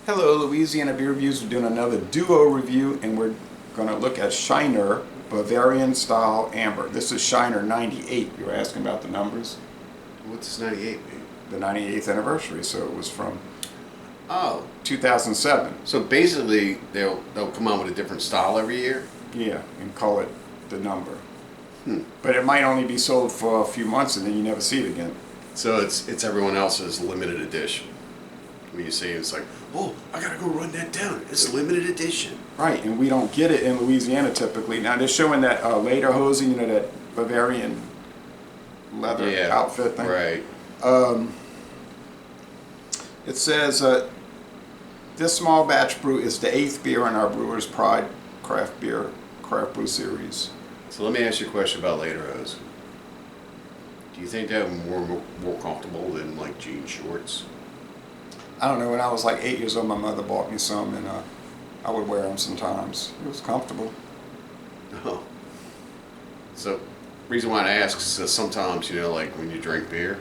Hello, Louisiana Beer Reviews. We're doing another duo review, and we're going to look at Shiner Bavarian-Style Amber. This is Shiner 98. You were asking about the numbers? What's 98 mean? The 98th anniversary, so it was from Oh, 2007. so basically they'll come out with a different style every year? Yeah, and call it the number. Hmm. But it might only be sold for a few months, and then you never see it again. So it's everyone else's limited edition. When you see it, it's like, oh, I gotta go run that down. It's a limited edition. Right, and we don't get it in Louisiana typically. Now they're showing that lederhosen, you know, that Bavarian leather outfit thing. Right. It says, this small batch brew is the 8th beer in our Brewer's Pride craft brew series. So let me ask you a question about lederhosen. Do you think they're more comfortable than like jean shorts? I don't know, when I was like 8 years old, my mother bought me some, and I would wear them sometimes. It was comfortable. Oh. So, reason why I ask is that sometimes, you know, like when you drink beer,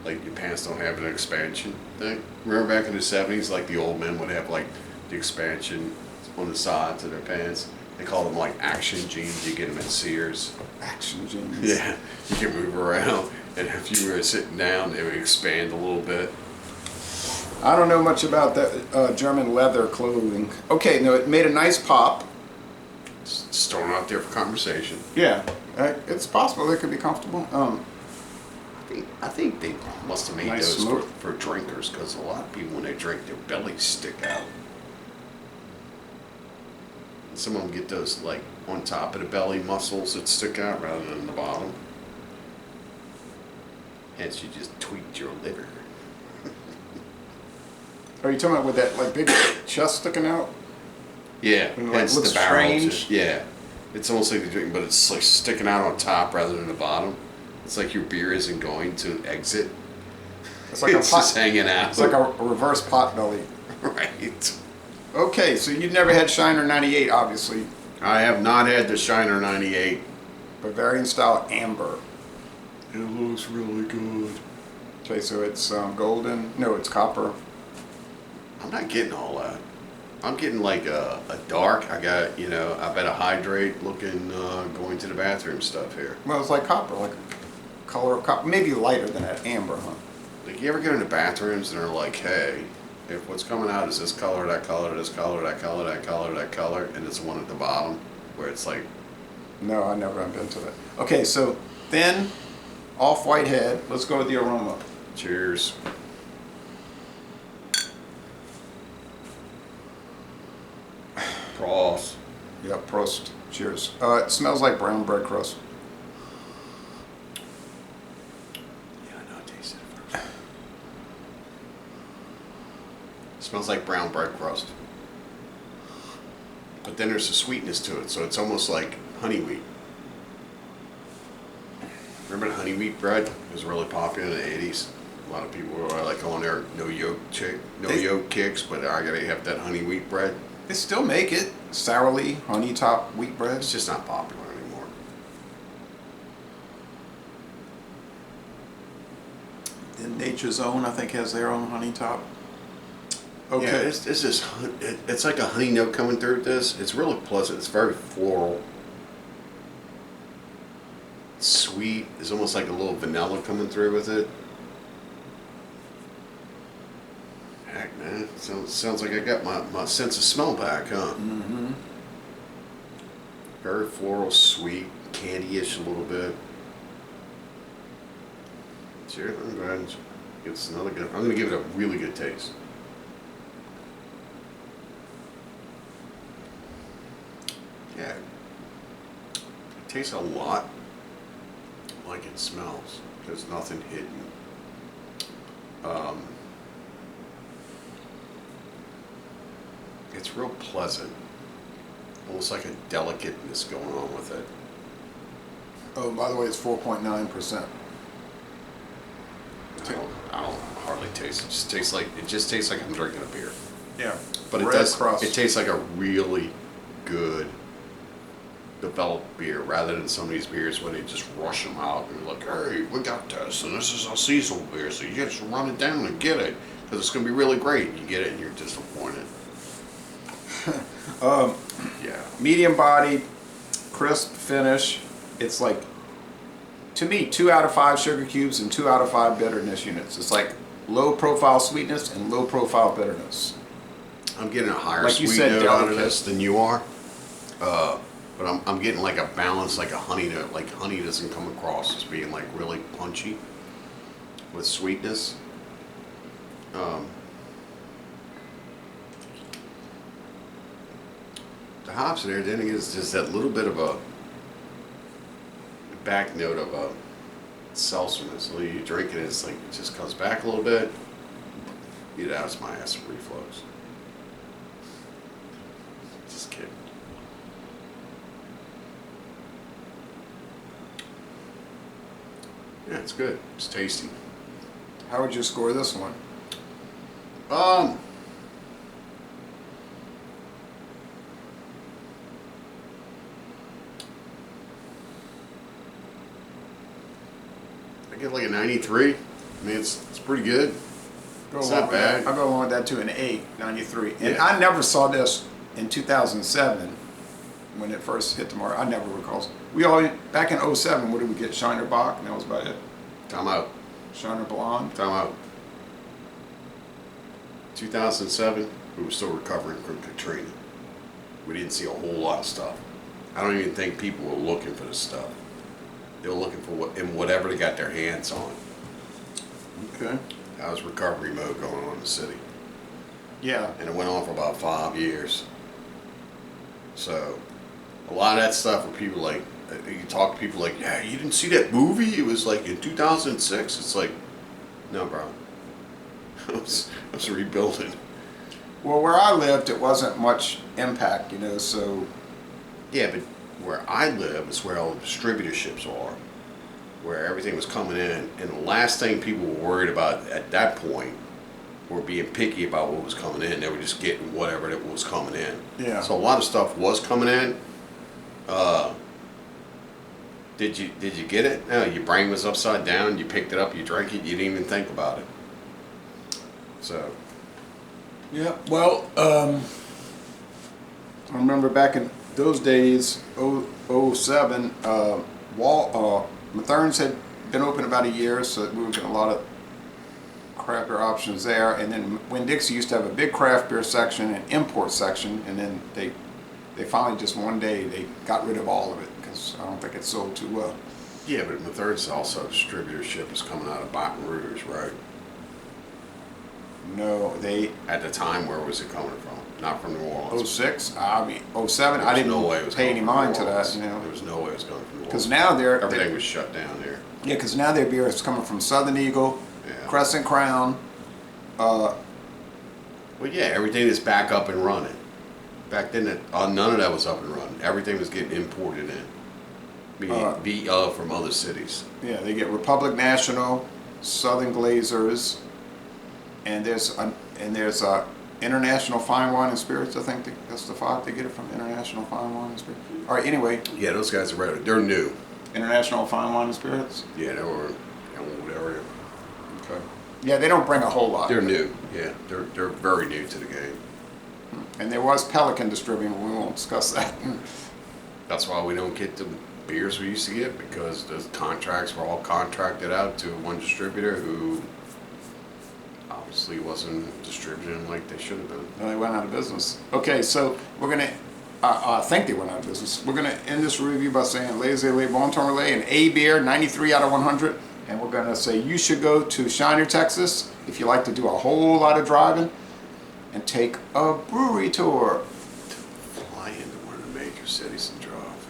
like your pants don't have an expansion thing. Remember back in the 70s, like the old men would have like the expansion on the sides of their pants. They call them like action jeans. You get them at Sears. Action jeans. Yeah, you can move around, and if you were sitting down, they would expand a little bit. I don't know much about that German leather clothing. Okay, no, it made a nice pop. Just throwing it out there for conversation. Yeah, it's possible it could be comfortable. I think they must have made Nice those smoke. for drinkers, because a lot of people, when they drink, their bellies stick out. And some of them get those like on top of the belly muscles that stick out rather than the bottom. Hence, you just tweaked your liver. Are you talking about with that like big chest sticking out? Yeah, And, like, hence looks the barrel. strange. Yeah, it's almost like the drink, but it's like sticking out on top rather than the bottom. It's like your beer isn't going to exit. It's like It's a pot, just hanging out. It's like a reverse pot belly. Right. Okay, so you've never had Shiner 98, obviously. I have not had the Shiner 98. Bavarian Style Amber. It looks really good. Okay, so it's golden. No, it's copper. I'm not getting all that. I'm getting like a dark. I got, you know, I bet a hydrate looking going to the bathroom stuff here. Well, it's like copper, like a color of copper. Maybe lighter than that amber, huh? Like, you ever go into bathrooms and they're like, hey, if what's coming out is this color, that color, this color, that color, that color, that color, and it's one at the bottom where it's like, No, I never have been to that. Okay, so thin, off-white head. Let's go with the aroma. cheers. Prost. Yep, Prost. Cheers. It smells like brown bread crust. Yeah, I know, I tasted it first. Smells like brown bread crust. But then there's a sweetness to it, so it's almost like honey wheat. Remember the honey wheat bread? It was really popular in the 80s. A lot of people were like on their no yolk kicks, but I gotta have that honey wheat bread. They still make it. Sourly, honey top wheat bread. It's just not popular anymore. And Nature's Own, I think, has their own honey top. Okay. Okay. Yeah, it's this. It's like a honey note coming through with this. It's really pleasant. It's very floral. It's sweet. There's almost like a little vanilla coming through with it. Heck, man. Sounds like I got my sense of smell back, huh? Mm-hmm. Very floral, sweet, candy-ish a little bit. Cheers. I'm go ahead and give this another good. I'm going to give it a really good taste. Yeah. It tastes a lot like it smells. There's nothing hidden. It's real pleasant. Almost like a delicateness going on with it. Oh, by the way, it's 4.9%. I don't hardly taste it. It just tastes like I'm drinking a beer. Yeah. But it Red does. crust. It tastes like a really good developed beer, rather than some of these beers where they just rush them out and like, hey, we got this, and this is a seasonal beer, so you just run it down and get it. because it's going to be really great. You get it and you're disappointed. Yeah. Medium bodied, crisp finish. It's like, to me, 2 out of 5 sugar cubes and 2 out of 5 bitterness units. It's like low profile sweetness and low profile bitterness. I'm getting a higher Like you sweet said, note out of delicate. this than you are. But I'm getting like a balance, like a honey note. Like honey doesn't come across as being like really punchy with sweetness. The hops in there, then again, it's just that little bit of a back note of a seltzerness. So you drink it, it's like it just comes back a little bit. You know, it's my acid reflux. Just kidding. Yeah, it's good. It's tasty. How would you score this one? I get like a 93. I mean, it's pretty good. It's not bad. I'll go along with that to an 8, 93. And Yeah. I never saw this in 2007 when it first hit the market. I never recall. We all, back in 07, what did we get? Shiner Bock, and that was about it. Time out. Shiner Blonde. Time out. 2007, we were still recovering from Katrina. We didn't see a whole lot of stuff. I don't even think people were looking for this stuff. They were looking for whatever they got their hands on. Okay. That was recovery mode going on in the city. Yeah. And it went on for about 5 years. So, a lot of that stuff where people like, you talk to people like, yeah, you didn't see that movie? It was like in 2006. It's like, no, bro. I was rebuilding. Well, where I lived, it wasn't much impact, you know, so. Yeah, but where I live is where all the distributorships are, where everything was coming in. And the last thing people were worried about at that point were being picky about what was coming in. They were just getting whatever that was coming in. Yeah. So a lot of stuff was coming in. Did you get it? No, your brain was upside down. You picked it up, you drank it, you didn't even think about it. So. Yeah. Well, I remember back in those days, 07, Mathern's had been open about a year, so we were getting a lot of craft beer options there. And then Winn-Dixie used to have a big craft beer section and import section, and then they finally just one day they got rid of all of it because I don't think it sold too well. Yeah, but Mathern's also distributorship is coming out of Baton Rouge, right? No, they At the time, where was it coming from? Not from New Orleans. 06. I mean 07. There I was didn't no way it was pay coming any from mind New to that, Orleans. you know. There was no way it was coming from New Orleans. Because now Everything was shut down there. Yeah, because now their beer is coming from Southern Eagle, Yeah. Crescent Crown. Well, yeah, everything is back up and running. Back then, none of that was up and running. Everything was getting imported in, from other cities. Yeah, they get Republic National, Southern Glazers, and there's International Fine Wine and Spirits. I think that's the 5 they get it from, International Fine Wine and Spirits. All right, anyway, Yeah, those guys are ready. They're new. International Fine Wine and Spirits. Yeah, they were in what area? Okay. Yeah, they don't bring a whole lot. They're new. Yeah, they're very new to the game. And there was Pelican distributing. We won't discuss that. That's why we don't get the beers we used to get, because the contracts were all contracted out to one distributor who obviously wasn't distributing like they should have been. No, they went out of business. Okay, so we're gonna. I think they went out of business. We're gonna end this review by saying Les Le Bon Ton Relais, an A beer, 93 out of 100, and we're gonna say you should go to Shiner, Texas, if you like to do a whole lot of driving, and take a brewery tour. Fly into one of the major cities and drive.